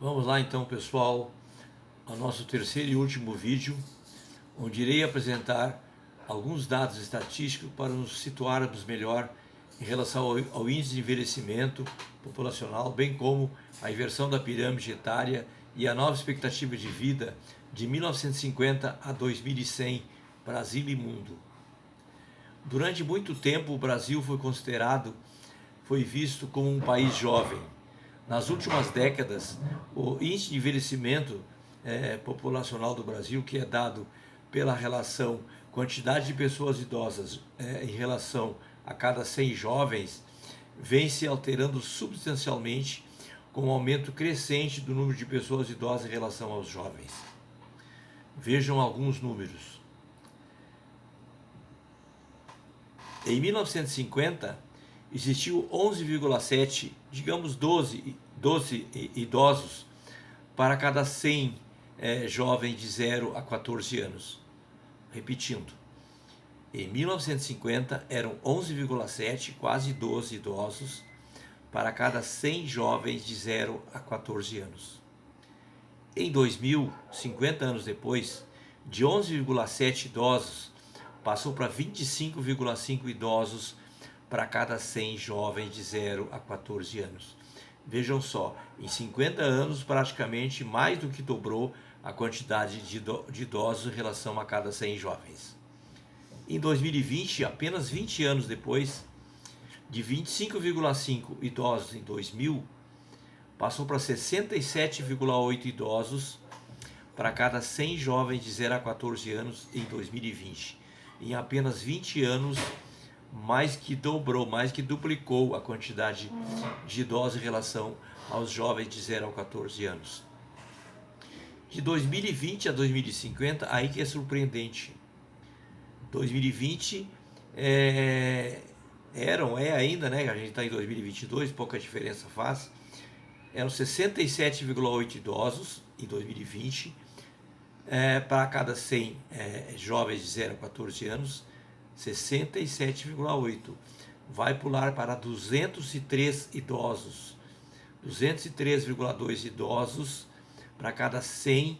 Vamos lá então, pessoal, ao nosso terceiro e último vídeo, onde irei apresentar alguns dados estatísticos para nos situarmos melhor em relação ao índice de envelhecimento populacional, bem como a inversão da pirâmide etária e a nova expectativa de vida de 1950 a 2100, Brasil e mundo. Durante muito tempo, o Brasil foi visto como um país jovem. Nas últimas décadas, o índice de envelhecimento populacional do Brasil, que é dado pela relação quantidade de pessoas idosas em relação a cada 100 jovens, vem se alterando substancialmente com um aumento crescente do número de pessoas idosas em relação aos jovens. Vejam alguns números. Em 1950, existiu 11,7, digamos 12 idosos para cada 100 jovens de 0 a 14 anos. Repetindo, em 1950 eram 11,7, quase 12 idosos para cada 100 jovens de 0 a 14 anos. Em 2000, 50 anos depois, de 11,7 idosos, passou para 25,5 idosos para cada 100 jovens de 0 a 14 anos. Vejam só, em 50 anos praticamente mais do que dobrou a quantidade de idosos em relação a cada 100 jovens. Em 2020, apenas 20 anos depois, de 25,5 idosos em 2000, passou para 67,8 idosos para cada 100 jovens de 0 a 14 anos em 2020. Em apenas 20 anos, mais que dobrou, mais que duplicou a quantidade de idosos em relação aos jovens de 0 a 14 anos. De 2020 a 2050, aí que é surpreendente. 2020 é ainda, né? A gente está em 2022, pouca diferença faz. Eram 67,8 idosos em 2020, para cada 100 jovens de 0 a 14 anos, 67,8. Vai pular para 203 idosos, 203,2 idosos para cada 100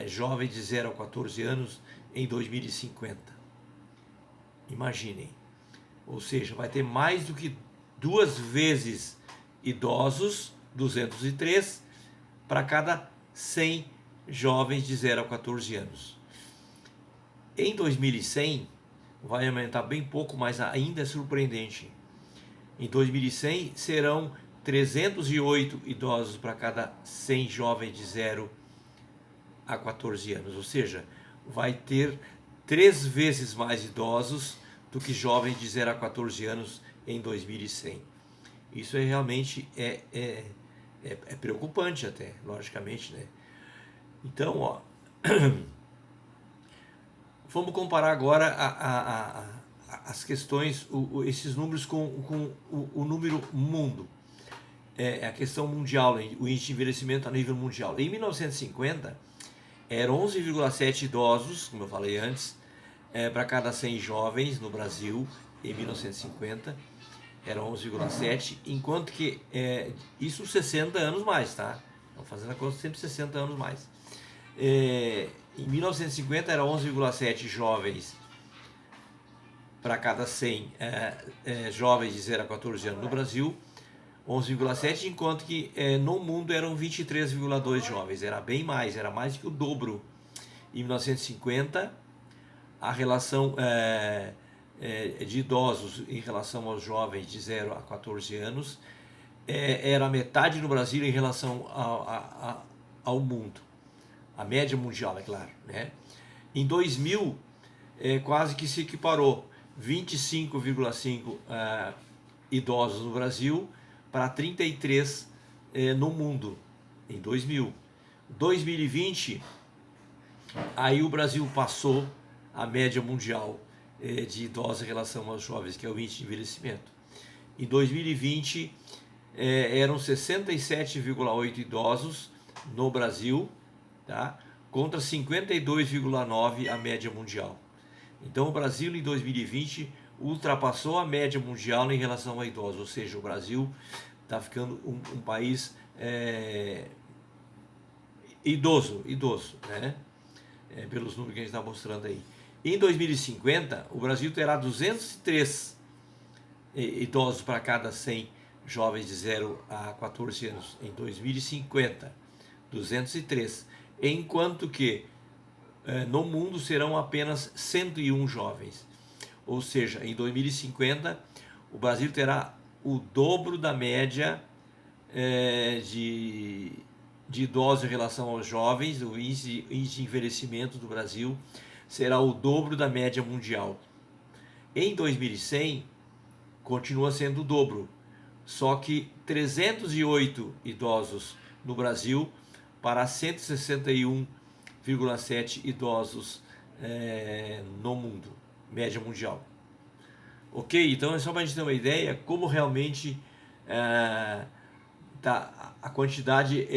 jovens de 0 a 14 anos em 2050. Imaginem, ou seja, vai ter mais do que 2 vezes idosos, 203, para cada 100 jovens de 0 a 14 anos. Em 2100, vai aumentar bem pouco, mas ainda é surpreendente. Em 2100, serão 308 idosos para cada 100 jovens de 0 a 14 anos. Ou seja, vai ter 3 vezes mais idosos do que jovens de 0 a 14 anos em 2100. Isso realmente é preocupante até, logicamente, né? Então, ó, vamos comparar agora as questões, esses números com o número mundo. A questão mundial, o índice de envelhecimento a nível mundial. Em 1950, eram 11,7 idosos, como eu falei antes, para cada 100 jovens no Brasil, em 1950. Era 11,7, enquanto que isso 60 anos mais, tá? Estamos fazendo a conta sempre 60 anos mais. Em 1950 era 11,7 jovens para cada 100 jovens de 0 a 14 anos no Brasil, 11,7, enquanto que no mundo eram 23,2 jovens, era bem mais, era mais que o dobro. Em 1950, a relação de idosos em relação aos jovens de 0 a 14 anos era metade no Brasil em relação ao mundo, a média mundial, é claro, né? Em 2000, quase que se equiparou, 25,5 idosos no Brasil para 33 no mundo, em 2000. 2020, aí o Brasil passou a média mundial de idosos em relação aos jovens, que é o índice de envelhecimento. Em 2020, eram 67,8 idosos no Brasil, tá? Contra 52,9 a média mundial. Então o Brasil em 2020 ultrapassou a média mundial em relação a idosos, ou seja, o Brasil está ficando um país idoso, né? Pelos números que a gente está mostrando aí. Em 2050, o Brasil terá 203 idosos para cada 100 jovens de 0 a 14 anos. Em 2050, 203. Enquanto que no mundo serão apenas 101 jovens. Ou seja, em 2050, o Brasil terá o dobro da média de idosos em relação aos jovens. O índice de envelhecimento do Brasil será o dobro da média mundial. Em 2100, continua sendo o dobro, só que 308 idosos no Brasil para 161,7 idosos no mundo, média mundial. Ok? Então é só para a gente ter uma ideia como realmente a quantidade,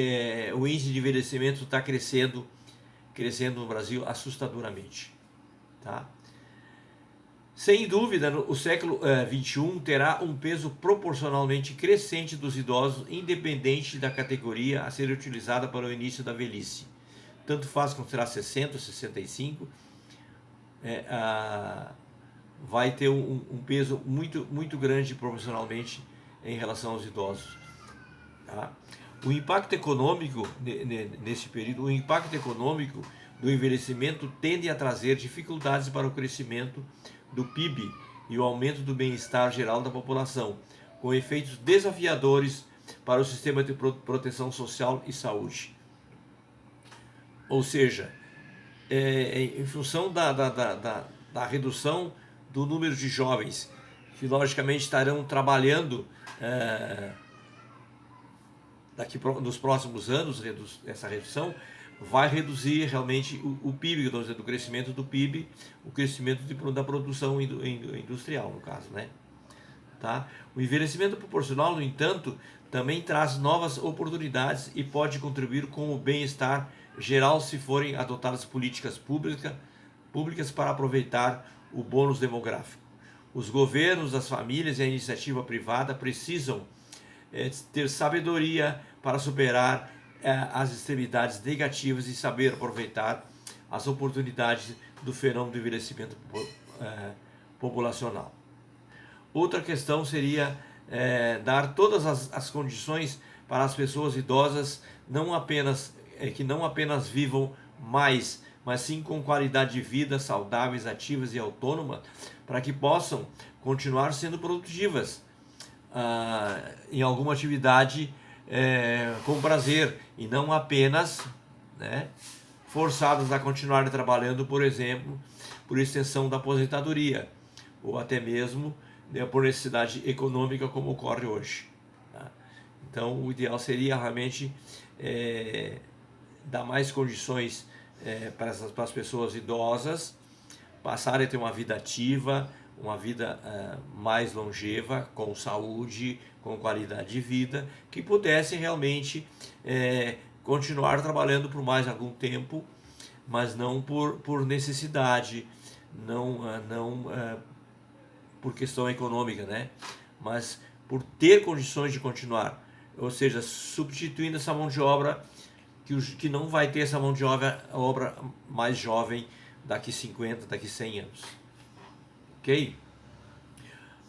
o índice de envelhecimento está crescendo no Brasil assustadoramente. Tá? Sem dúvida, o século XXI terá um peso proporcionalmente crescente dos idosos, independente da categoria a ser utilizada para o início da velhice. Tanto faz considerar 60 ou 65, vai ter um peso muito grande proporcionalmente em relação aos idosos. Tá? O impacto econômico, nesse período, o impacto econômico do envelhecimento tende a trazer dificuldades para o crescimento do PIB e o aumento do bem-estar geral da população, com efeitos desafiadores para o sistema de proteção social e saúde. Ou seja, em função da redução do número de jovens que logicamente estarão trabalhando nos próximos anos, essa redução vai reduzir realmente o PIB, do crescimento do PIB, o crescimento da produção industrial, no caso, né? Tá? O envelhecimento proporcional, no entanto, também traz novas oportunidades e pode contribuir com o bem-estar geral se forem adotadas políticas públicas para aproveitar o bônus demográfico. Os governos, as famílias e a iniciativa privada precisam ter sabedoria para superar as extremidades negativas e saber aproveitar as oportunidades do fenômeno do envelhecimento populacional. Outra questão seria dar todas as condições para as pessoas idosas que não apenas vivam mais, mas sim com qualidade de vida, saudáveis, ativas e autônomas, para que possam continuar sendo produtivas em alguma atividade com prazer e não apenas forçadas a continuar trabalhando, por exemplo, por extensão da aposentadoria ou até mesmo por necessidade econômica, como ocorre hoje. Tá? Então, o ideal seria realmente dar mais condições para as pessoas idosas passarem a ter uma vida ativa, uma vida mais longeva, com saúde, com qualidade de vida, que pudessem realmente continuar trabalhando por mais algum tempo, mas não por necessidade, não por questão econômica, né? Mas por ter condições de continuar, ou seja, substituindo essa mão de obra que não vai ter essa mão de obra mais jovem daqui 50, daqui 100 anos. Ok?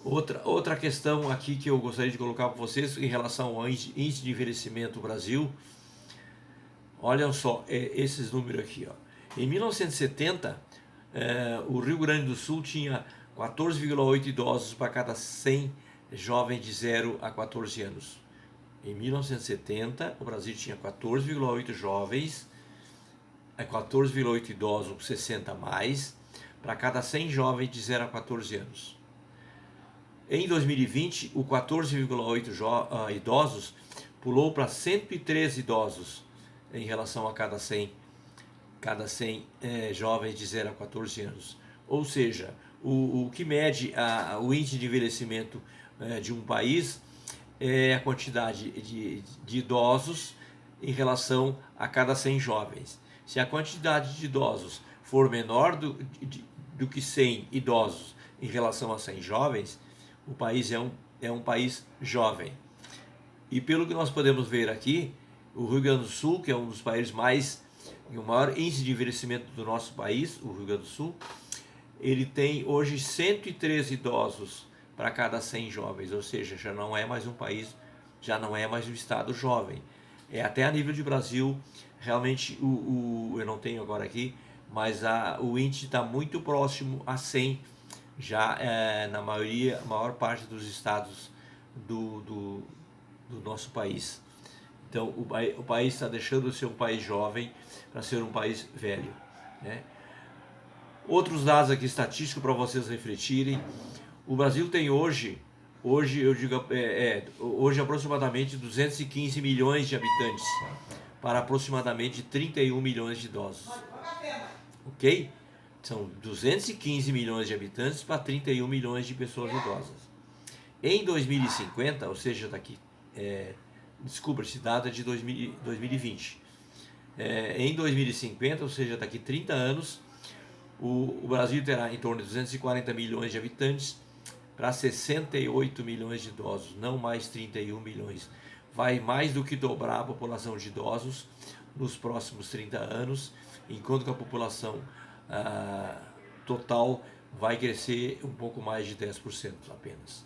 Outra questão aqui que eu gostaria de colocar para vocês em relação ao índice de envelhecimento do Brasil. Olhem só, esses números aqui. Ó. Em 1970, o Rio Grande do Sul tinha 14,8 idosos para cada 100 jovens de 0 a 14 anos. Em 1970, o Brasil tinha 14,8 jovens, 14,8 idosos com 60 a mais, para cada 100 jovens de 0 a 14 anos. Em 2020, o 14,8 idosos pulou para 113 idosos em relação a cada 100 jovens de 0 a 14 anos. Ou seja, o que mede o índice de envelhecimento de um país é a quantidade de idosos em relação a cada 100 jovens. Se a quantidade de idosos for menor do que 100 idosos em relação a 100 jovens, o país é um país jovem. E pelo que nós podemos ver aqui, O Rio Grande do Sul, que é um dos países o maior índice de envelhecimento do nosso país, o Rio Grande do Sul, ele tem hoje 103 idosos para cada 100 jovens, ou seja, já não é mais um país, já não é mais um estado jovem. Até a nível de Brasil, realmente, eu não tenho agora aqui, mas o índice está muito próximo a 100, já na maior parte dos estados do nosso país. Então, o país está deixando de ser um país jovem para ser um país velho, né? Outros dados aqui estatísticos para vocês refletirem. O Brasil tem hoje eu digo, hoje aproximadamente 215 milhões de habitantes para aproximadamente 31 milhões de idosos. Ok? São 215 milhões de habitantes para 31 milhões de pessoas idosas. Em 2050, ou seja, desculpa, esse dado é de 2020. Em 2050, ou seja, daqui 30 anos, o Brasil terá em torno de 240 milhões de habitantes para 68 milhões de idosos, não mais 31 milhões. Vai mais do que dobrar a população de idosos nos próximos 30 anos, enquanto que a população total vai crescer um pouco mais de 10% apenas.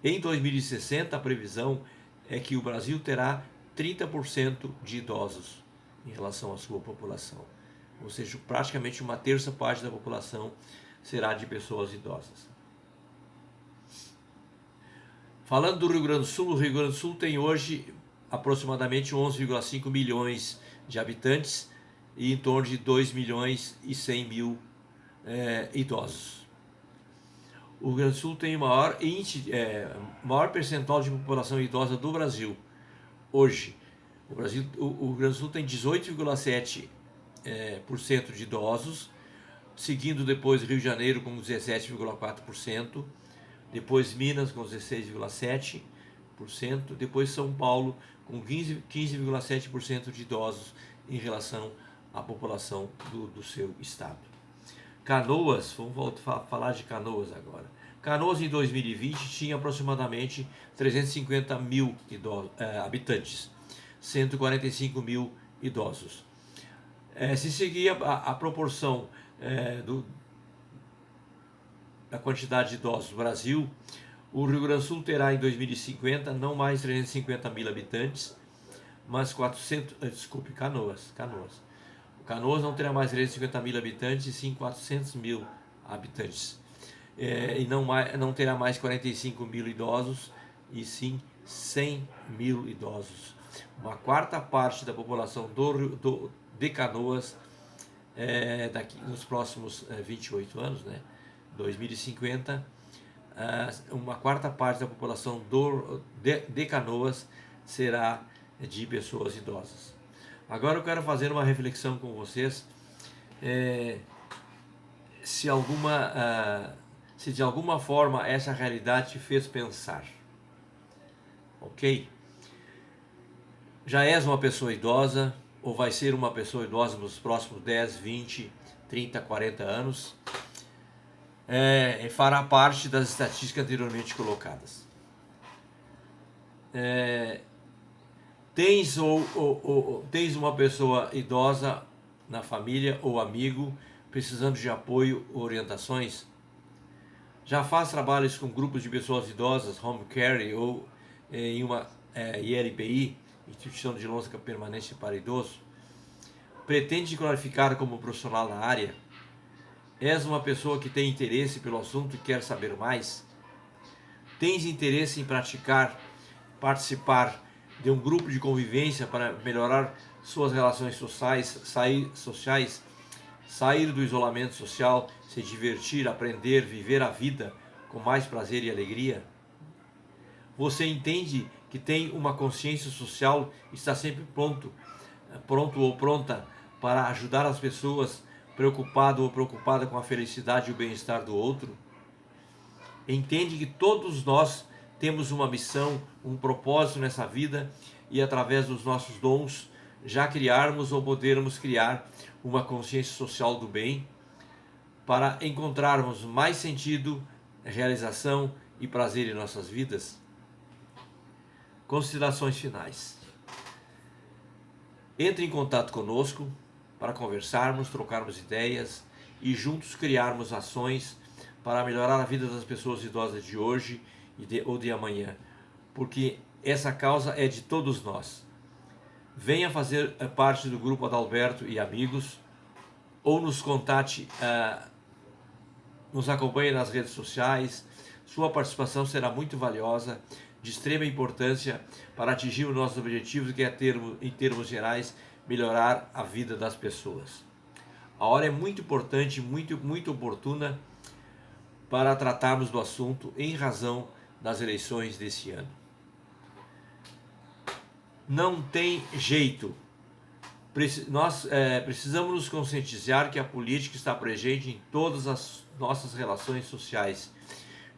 Em 2060, a previsão é que o Brasil terá 30% de idosos em relação à sua população. Ou seja, praticamente uma terça parte da população será de pessoas idosas. Falando do Rio Grande do Sul, o Rio Grande do Sul tem hoje aproximadamente 11,5 milhões de habitantes e em torno de 2 milhões e 100 mil idosos. O Rio Grande do Sul tem o maior percentual de população idosa do Brasil. Hoje, o Rio Grande do Sul tem 18,7% de idosos, seguindo depois Rio de Janeiro com 17,4%, depois Minas com 16,7%, depois São Paulo com 15,7% de idosos em relação à população do seu estado. Canoas, vamos falar de Canoas agora. Canoas em 2020 tinha aproximadamente 350 mil habitantes, 145 mil idosos. Se seguir a proporção da quantidade de idosos no Brasil, o Rio Grande do Sul terá em 2050 não mais 350 mil habitantes, mas Canoas. Canoas não terá mais 350 mil habitantes, e sim 400 mil habitantes. E não terá mais 45 mil idosos, e sim 100 mil idosos. Uma quarta parte da população de Canoas daqui nos próximos 28 anos, né? 2050, uma quarta parte da população de Canoas será de pessoas idosas. Agora eu quero fazer uma reflexão com vocês, se de alguma forma essa realidade te fez pensar, ok? Já és uma pessoa idosa, ou vai ser uma pessoa idosa nos próximos 10, 20, 30, 40 anos, fará parte das estatísticas anteriormente colocadas. Tens uma pessoa idosa na família ou amigo precisando de apoio ou orientações? Já faz trabalhos com grupos de pessoas idosas, home care, ou em uma ILPI, Instituição de Longa Permanência para Idoso? Pretende te qualificar como profissional na área? És uma pessoa que tem interesse pelo assunto e quer saber mais? Tens interesse em participar de um grupo de convivência para melhorar suas relações sociais, sair do isolamento social, se divertir, aprender, viver a vida com mais prazer e alegria? Você entende que tem uma consciência social e está sempre pronto ou pronta para ajudar as pessoas, preocupado ou preocupada com a felicidade e o bem-estar do outro? Entende que todos nós temos uma missão, um propósito nessa vida, e através dos nossos dons já criarmos ou podermos criar uma consciência social do bem para encontrarmos mais sentido, realização e prazer em nossas vidas? Considerações finais. Entre em contato conosco para conversarmos, trocarmos ideias e juntos criarmos ações para melhorar a vida das pessoas idosas de hoje ou de amanhã, porque essa causa é de todos nós. Venha fazer parte do grupo Adalberto e amigos, ou nos contate, nos acompanhe nas redes sociais. Sua participação será muito valiosa, de extrema importância para atingir os nossos objetivos, que é, em termos gerais, melhorar a vida das pessoas. A hora é muito importante, muito oportuna para tratarmos do assunto em razão das eleições desse ano. Não tem jeito. Nós precisamos nos conscientizar que a política está presente em todas as nossas relações sociais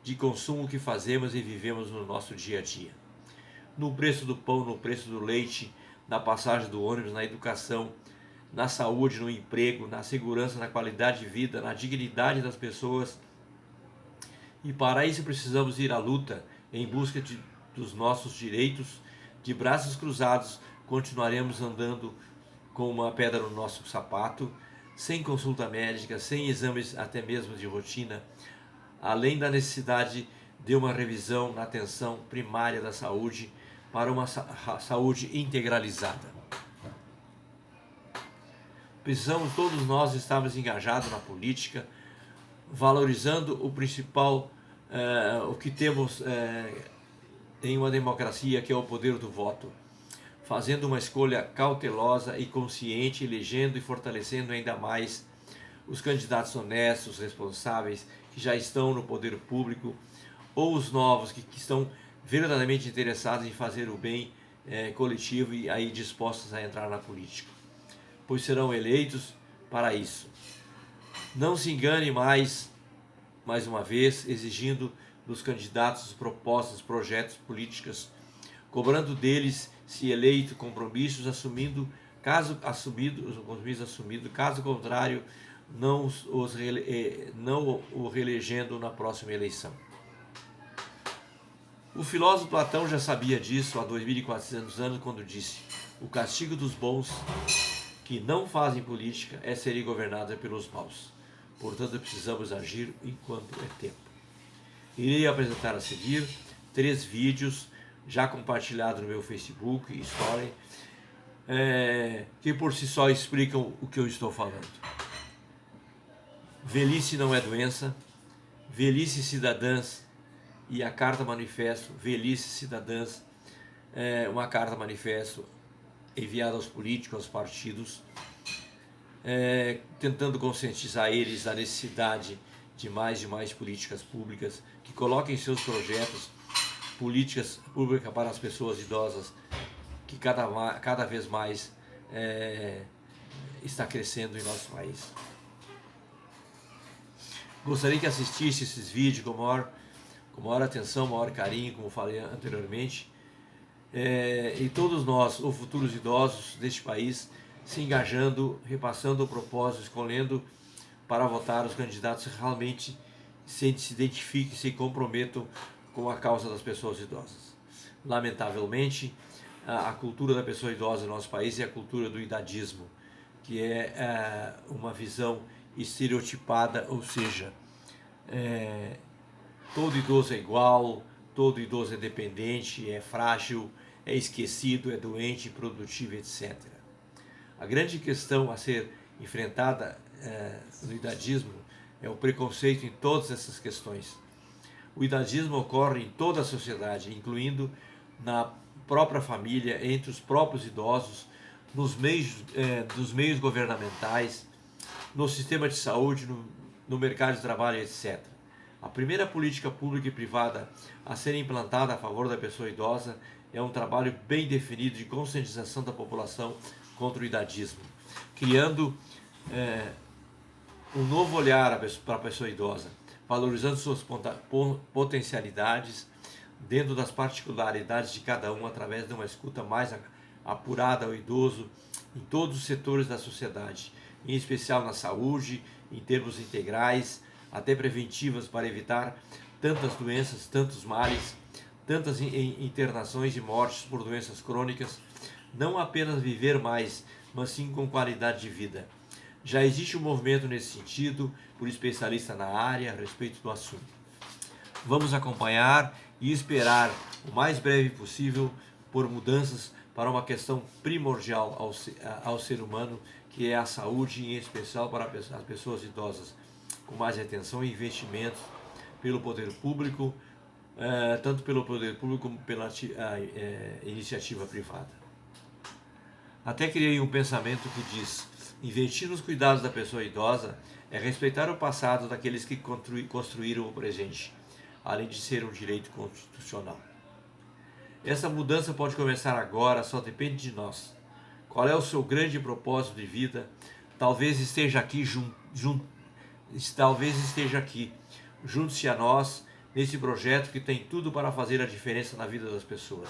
de consumo que fazemos e vivemos no nosso dia a dia. No preço do pão, no preço do leite, na passagem do ônibus, na educação, na saúde, no emprego, na segurança, na qualidade de vida, na dignidade das pessoas. E para isso precisamos ir à luta em busca dos nossos direitos. De braços cruzados, continuaremos andando com uma pedra no nosso sapato, sem consulta médica, sem exames até mesmo de rotina, além da necessidade de uma revisão na atenção primária da saúde para uma saúde integralizada. Precisamos todos nós estarmos engajados na política, valorizando o principal, o que temos em uma democracia, que é o poder do voto, fazendo uma escolha cautelosa e consciente, elegendo e fortalecendo ainda mais os candidatos honestos, responsáveis, que já estão no poder público, ou os novos que estão verdadeiramente interessados em fazer o bem coletivo e aí dispostos a entrar na política, pois serão eleitos para isso. Não se engane mais uma vez, exigindo dos candidatos propostas, projetos, políticas, cobrando deles, se eleito, compromissos assumidos, caso contrário, não o reelegendo na próxima eleição. O filósofo Platão já sabia disso há 2400 anos, quando disse: o castigo dos bons que não fazem política é serem governados pelos maus. Portanto, precisamos agir enquanto é tempo. Irei apresentar a seguir 3 vídeos já compartilhados no meu Facebook e Story, que por si só explicam o que eu estou falando. Velhice não é doença, velhice cidadãs e a carta manifesto, velhice cidadãs, uma carta manifesto enviada aos políticos, aos partidos, tentando conscientizar eles da necessidade de mais políticas públicas, que coloquem seus projetos, políticas públicas para as pessoas idosas, que cada vez mais está crescendo em nosso país. Gostaria que assistisse esses vídeos com maior atenção, maior carinho, como falei anteriormente, e todos nós, os futuros idosos deste país, se engajando, repassando o propósito, escolhendo para votar os candidatos que realmente se identifiquem, se comprometam com a causa das pessoas idosas. Lamentavelmente, a cultura da pessoa idosa no nosso país é a cultura do idadismo, que é uma visão estereotipada, ou seja, todo idoso é igual, todo idoso é dependente, é frágil, é esquecido, é doente, improdutivo, etc. A grande questão a ser enfrentada no idadismo é o preconceito em todas essas questões. O idadismo ocorre em toda a sociedade, incluindo na própria família, entre os próprios idosos, nos meios governamentais, no sistema de saúde, no mercado de trabalho, etc. A primeira política pública e privada a ser implantada a favor da pessoa idosa é um trabalho bem definido de conscientização da população contra o idadismo, criando um novo olhar para a pessoa idosa, valorizando suas potencialidades dentro das particularidades de cada um, através de uma escuta mais apurada ao idoso em todos os setores da sociedade, em especial na saúde, em termos integrais, até preventivas, para evitar tantas doenças, tantos males, tantas internações e mortes por doenças crônicas, não apenas viver mais, mas sim com qualidade de vida. Já existe um movimento nesse sentido por especialistas na área a respeito do assunto. Vamos acompanhar e esperar o mais breve possível por mudanças para uma questão primordial ao ser humano, que é a saúde, em especial para as pessoas idosas, com mais atenção e investimentos pelo poder público, tanto pelo poder público como pela iniciativa privada. Até criei um pensamento que diz: investir nos cuidados da pessoa idosa é respeitar o passado daqueles que construíram o presente, além de ser um direito constitucional. Essa mudança pode começar agora, só depende de nós. Qual é o seu grande propósito de vida? Talvez esteja aqui junte-se a nós nesse projeto que tem tudo para fazer a diferença na vida das pessoas.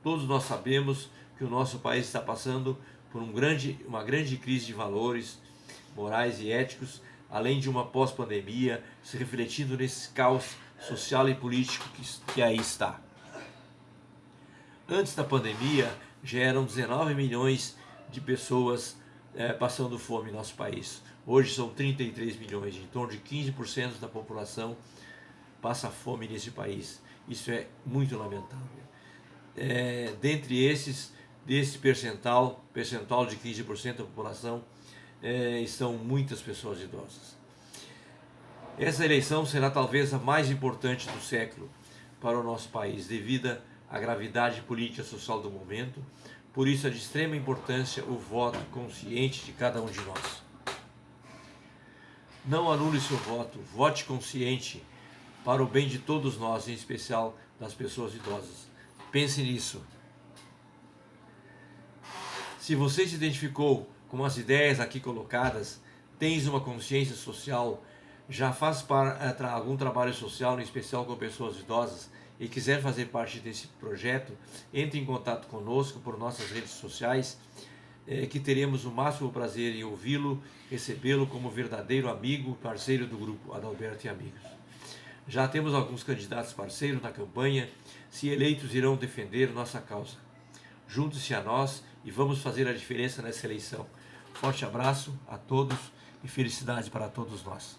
Todos nós sabemos que o nosso país está passando por uma grande crise de valores morais e éticos, além de uma pós-pandemia, se refletindo nesse caos social e político que aí está. Antes da pandemia, já eram 19 milhões de pessoas passando fome em nosso país. Hoje são 33 milhões, em torno de 15% da população passa fome nesse país. Isso é muito lamentável. Dentre desse percentual de 15% da população, estão muitas pessoas idosas. Essa eleição será talvez a mais importante do século para o nosso país, devido à gravidade política e social do momento. Por isso é de extrema importância o voto consciente de cada um de nós. Não anule seu voto, vote consciente para o bem de todos nós, em especial das pessoas idosas. Pense nisso. Se você se identificou com as ideias aqui colocadas, tens uma consciência social, já faz algum trabalho social, em especial com pessoas idosas, e quiser fazer parte desse projeto, entre em contato conosco por nossas redes sociais, que teremos o máximo prazer em ouvi-lo, recebê-lo como verdadeiro amigo, parceiro do grupo Adalberto e Amigos. Já temos alguns candidatos parceiros na campanha, se eleitos irão defender nossa causa. Junte-se a nós e vamos fazer a diferença nessa eleição. Forte abraço a todos e felicidade para todos nós.